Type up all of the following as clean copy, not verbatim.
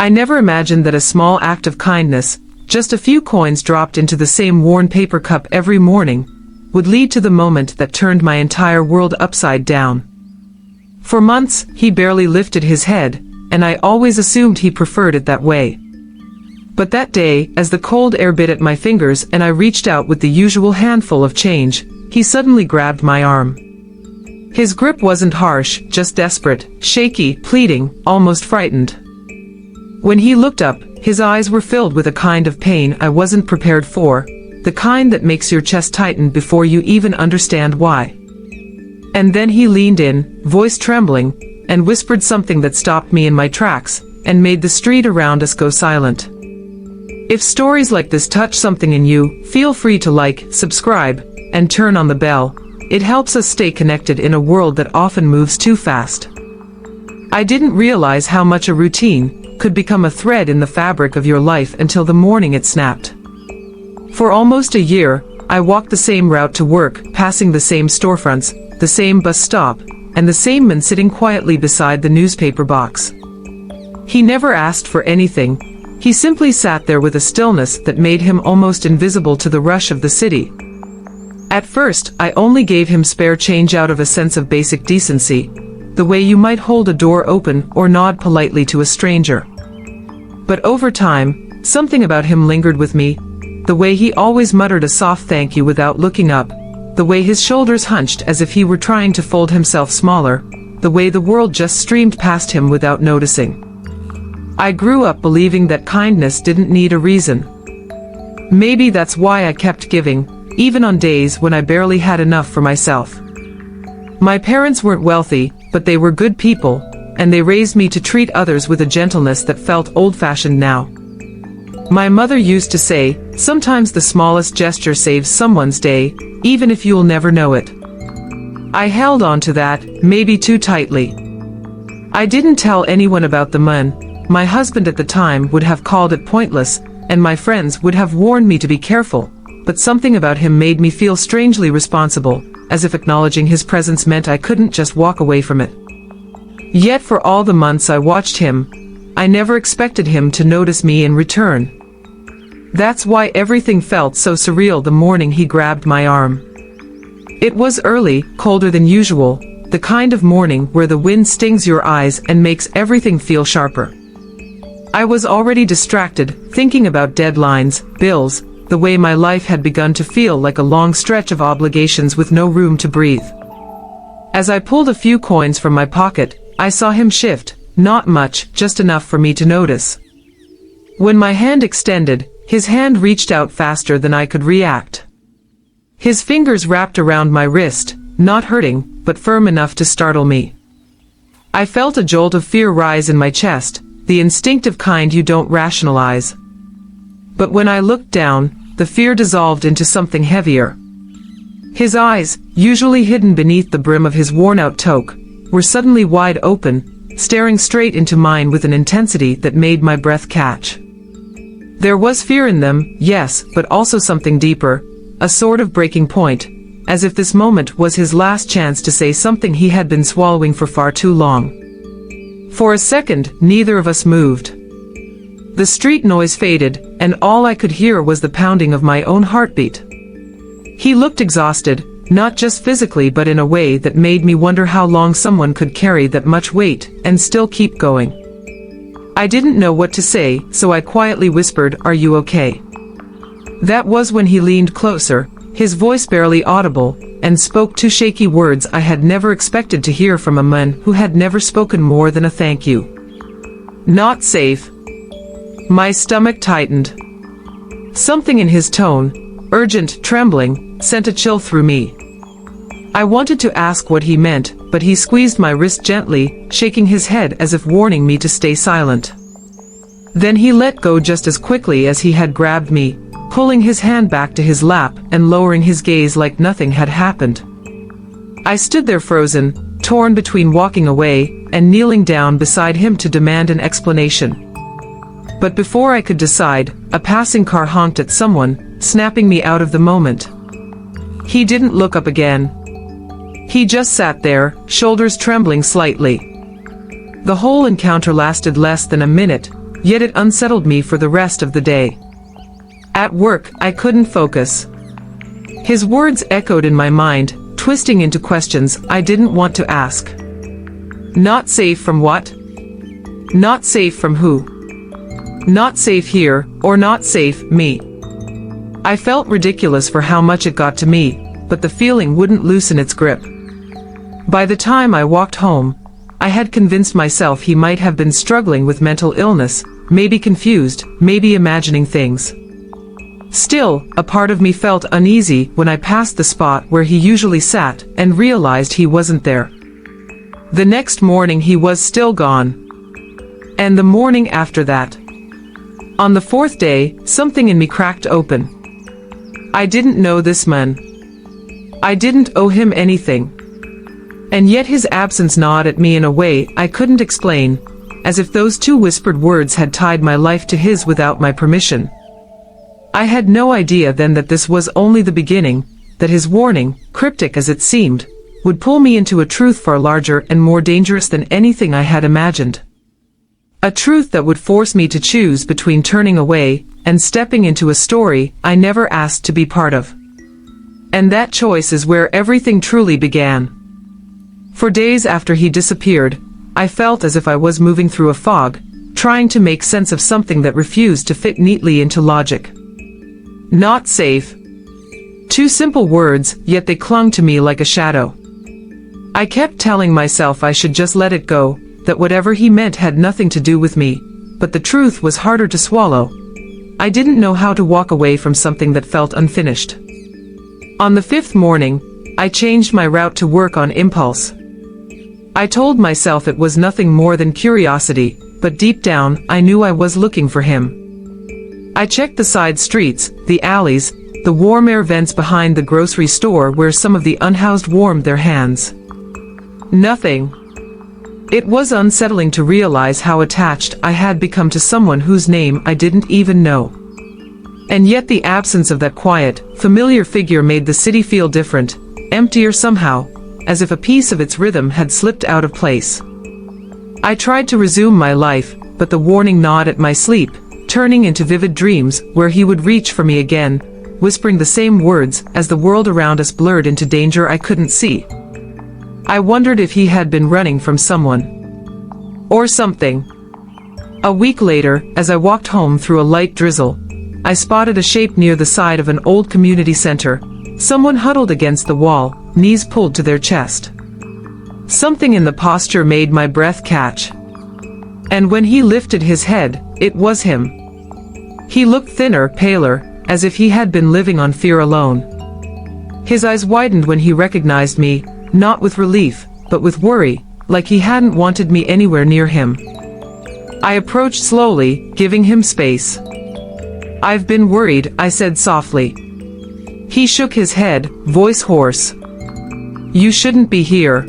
I never imagined that a small act of kindness, just a few coins dropped into the same worn paper cup every morning, would lead to the moment that turned my entire world upside down. For months, he barely lifted his head, and I always assumed he preferred it that way. But that day, as the cold air bit at my fingers and I reached out with the usual handful of change, he suddenly grabbed my arm. His grip wasn't harsh, just desperate, shaky, pleading, almost frightened. When he looked up, his eyes were filled with a kind of pain I wasn't prepared for, the kind that makes your chest tighten before you even understand why. And then he leaned in, voice trembling, and whispered something that stopped me in my tracks, and made the street around us go silent. If stories like this touch something in you, feel free to like, subscribe, and turn on the bell. It helps us stay connected in a world that often moves too fast. I didn't realize how much a routine could become a thread in the fabric of your life until the morning it snapped. For almost a year, I walked the same route to work, passing the same storefronts, the same bus stop, and the same man sitting quietly beside the newspaper box. He never asked for anything. He simply sat there with a stillness that made him almost invisible to the rush of the city. At first, I only gave him spare change out of a sense of basic decency, the way you might hold a door open or nod politely to a stranger. But over time, something about him lingered with me, the way he always muttered a soft thank you without looking up, the way his shoulders hunched as if he were trying to fold himself smaller, the way the world just streamed past him without noticing. I grew up believing that kindness didn't need a reason. Maybe that's why I kept giving, even on days when I barely had enough for myself. My parents weren't wealthy, but they were good people, and they raised me to treat others with a gentleness that felt old-fashioned now. My mother used to say, sometimes the smallest gesture saves someone's day, even if you'll never know it. I held on to that, maybe too tightly. I didn't tell anyone about the man. My husband at the time would have called it pointless, and my friends would have warned me to be careful, but something about him made me feel strangely responsible, as if acknowledging his presence meant I couldn't just walk away from it. Yet for all the months I watched him, I never expected him to notice me in return. That's why everything felt so surreal the morning he grabbed my arm. It was early, colder than usual, the kind of morning where the wind stings your eyes and makes everything feel sharper. I was already distracted, thinking about deadlines, bills, the way my life had begun to feel like a long stretch of obligations with no room to breathe. As I pulled a few coins from my pocket, I saw him shift, not much, just enough for me to notice. When my hand extended, his hand reached out faster than I could react. His fingers wrapped around my wrist, not hurting, but firm enough to startle me. I felt a jolt of fear rise in my chest, the instinctive kind you don't rationalize. But when I looked down, the fear dissolved into something heavier. His eyes, usually hidden beneath the brim of his worn-out toque, were suddenly wide open, staring straight into mine with an intensity that made my breath catch. There was fear in them, yes, but also something deeper, a sort of breaking point, as if this moment was his last chance to say something he had been swallowing for far too long. For a second, neither of us moved. The street noise faded, and all I could hear was the pounding of my own heartbeat. He looked exhausted, not just physically but in a way that made me wonder how long someone could carry that much weight and still keep going. I didn't know what to say, so I quietly whispered, "Are you okay?" That was when he leaned closer, his voice barely audible, and spoke two shaky words I had never expected to hear from a man who had never spoken more than a thank you. "Not safe." My stomach tightened. Something in his tone, urgent, trembling, sent a chill through me. I wanted to ask what he meant, but he squeezed my wrist gently, shaking his head as if warning me to stay silent. Then he let go just as quickly as he had grabbed me, pulling his hand back to his lap and lowering his gaze like nothing had happened. I stood there frozen, torn between walking away and kneeling down beside him to demand an explanation. But before I could decide, a passing car honked at someone, snapping me out of the moment. He didn't look up again. He just sat there, shoulders trembling slightly. The whole encounter lasted less than a minute, yet it unsettled me for the rest of the day. At work, I couldn't focus. His words echoed in my mind, twisting into questions I didn't want to ask. Not safe from what? Not safe from who? Not safe here, or not safe, me. I felt ridiculous for how much it got to me, but the feeling wouldn't loosen its grip. By the time I walked home, I had convinced myself he might have been struggling with mental illness, maybe confused, maybe imagining things. Still, a part of me felt uneasy when I passed the spot where he usually sat and realized he wasn't there. The next morning he was still gone. And the morning after that. On the fourth day, something in me cracked open. I didn't know this man. I didn't owe him anything. And yet his absence gnawed at me in a way I couldn't explain, as if those two whispered words had tied my life to his without my permission. I had no idea then that this was only the beginning, that his warning, cryptic as it seemed, would pull me into a truth far larger and more dangerous than anything I had imagined. A truth that would force me to choose between turning away and stepping into a story I never asked to be part of. And that choice is where everything truly began. For days after he disappeared, I felt as if I was moving through a fog, trying to make sense of something that refused to fit neatly into logic. Not safe. Two simple words, yet they clung to me like a shadow. I kept telling myself I should just let it go, that whatever he meant had nothing to do with me, but the truth was harder to swallow. I didn't know how to walk away from something that felt unfinished. On the fifth morning, I changed my route to work on impulse. I told myself it was nothing more than curiosity, but deep down, I knew I was looking for him. I checked the side streets, the alleys, the warm air vents behind the grocery store where some of the unhoused warmed their hands. Nothing. It was unsettling to realize how attached I had become to someone whose name I didn't even know. And yet the absence of that quiet, familiar figure made the city feel different, emptier somehow, as if a piece of its rhythm had slipped out of place. I tried to resume my life, but the warning gnawed at my sleep, turning into vivid dreams where he would reach for me again, whispering the same words as the world around us blurred into danger I couldn't see. I wondered if he had been running from someone. Or something. A week later, as I walked home through a light drizzle, I spotted a shape near the side of an old community center, someone huddled against the wall, knees pulled to their chest. Something in the posture made my breath catch. And when he lifted his head, it was him. He looked thinner, paler, as if he had been living on fear alone. His eyes widened when he recognized me, not with relief, but with worry, like he hadn't wanted me anywhere near him. I approached slowly, giving him space. "I've been worried," I said softly. He shook his head, voice hoarse. "You shouldn't be here."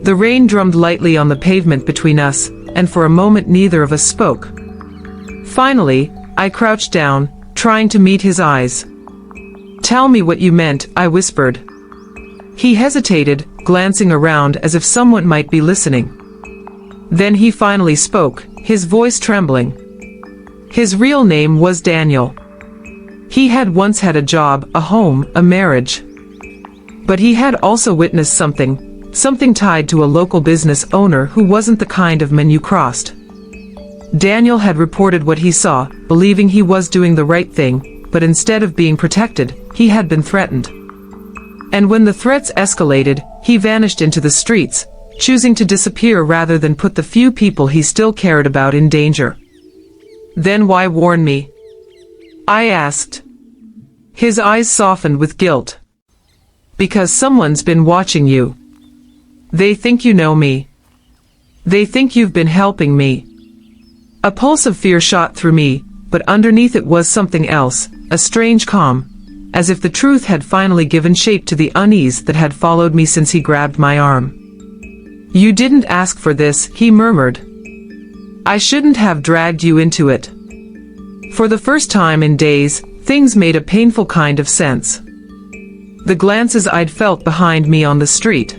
The rain drummed lightly on the pavement between us, and for a moment neither of us spoke. Finally, I crouched down, trying to meet his eyes. "Tell me what you meant," I whispered. He hesitated, glancing around as if someone might be listening. Then he finally spoke, his voice trembling. His real name was Daniel. He had once had a job, a home, a marriage. But he had also witnessed something tied to a local business owner who wasn't the kind of man you crossed. Daniel had reported what he saw, believing he was doing the right thing, but instead of being protected, he had been threatened. And when the threats escalated, he vanished into the streets, choosing to disappear rather than put the few people he still cared about in danger. "Then why warn me?" I asked. His eyes softened with guilt. "Because someone's been watching you. They think you know me. They think you've been helping me." A pulse of fear shot through me, but underneath it was something else, a strange calm, as if the truth had finally given shape to the unease that had followed me since he grabbed my arm. "You didn't ask for this," he murmured. "I shouldn't have dragged you into it." For the first time in days, things made a painful kind of sense. The glances I'd felt behind me on the street.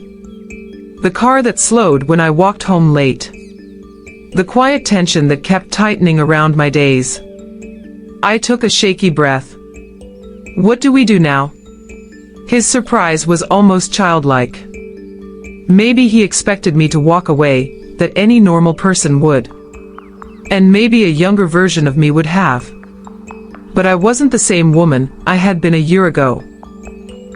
The car that slowed when I walked home late. the quiet tension that kept tightening around my days. I took a shaky breath. "What do we do now?" His surprise was almost childlike. Maybe he expected me to walk away, that any normal person would. And maybe a younger version of me would have. But I wasn't the same woman I had been a year ago.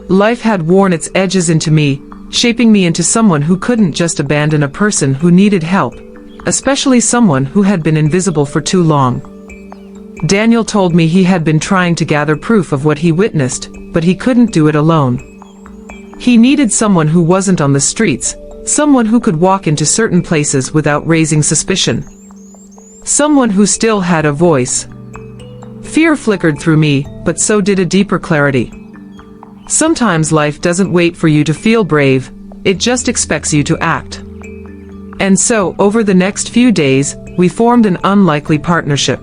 Life had worn its edges into me, shaping me into someone who couldn't just abandon a person who needed help, especially someone who had been invisible for too long. Daniel told me he had been trying to gather proof of what he witnessed, but he couldn't do it alone. He needed someone who wasn't on the streets, someone who could walk into certain places without raising suspicion. Someone who still had a voice. Fear flickered through me, but so did a deeper clarity. Sometimes life doesn't wait for you to feel brave, it just expects you to act. And so, over the next few days, we formed an unlikely partnership.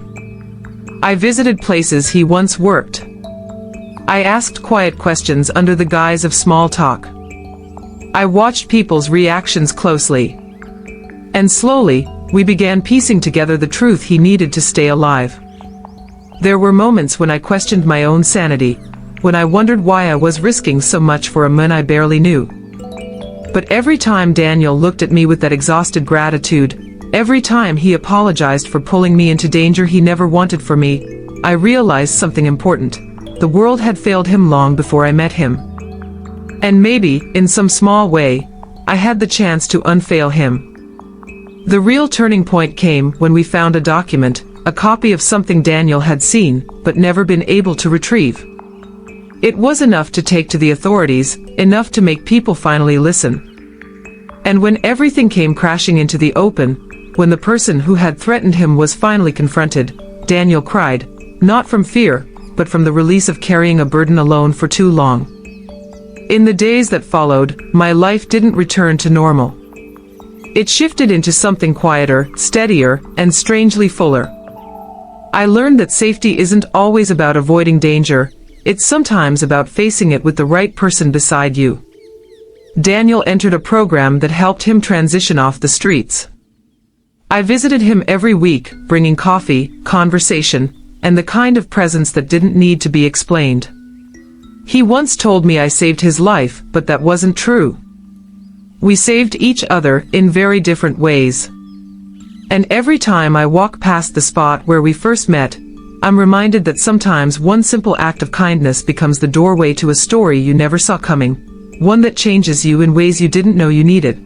I visited places he once worked. I asked quiet questions under the guise of small talk. I watched people's reactions closely. And slowly, we began piecing together the truth he needed to stay alive. There were moments when I questioned my own sanity, when I wondered why I was risking so much for a man I barely knew. But every time Daniel looked at me with that exhausted gratitude, every time he apologized for pulling me into danger he never wanted for me, I realized something important. The world had failed him long before I met him. And maybe, in some small way, I had the chance to unfail him. The real turning point came when we found a document, a copy of something Daniel had seen, but never been able to retrieve. It was enough to take to the authorities, enough to make people finally listen. And when everything came crashing into the open, when the person who had threatened him was finally confronted, Daniel cried, not from fear, but from the release of carrying a burden alone for too long. In the days that followed, my life didn't return to normal. It shifted into something quieter, steadier, and strangely fuller. I learned that safety isn't always about avoiding danger, it's sometimes about facing it with the right person beside you. Daniel entered a program that helped him transition off the streets. I visited him every week, bringing coffee, conversation, and the kind of presence that didn't need to be explained. He once told me I saved his life, but that wasn't true. We saved each other in very different ways. And every time I walk past the spot where we first met, I'm reminded that sometimes one simple act of kindness becomes the doorway to a story you never saw coming, one that changes you in ways you didn't know you needed.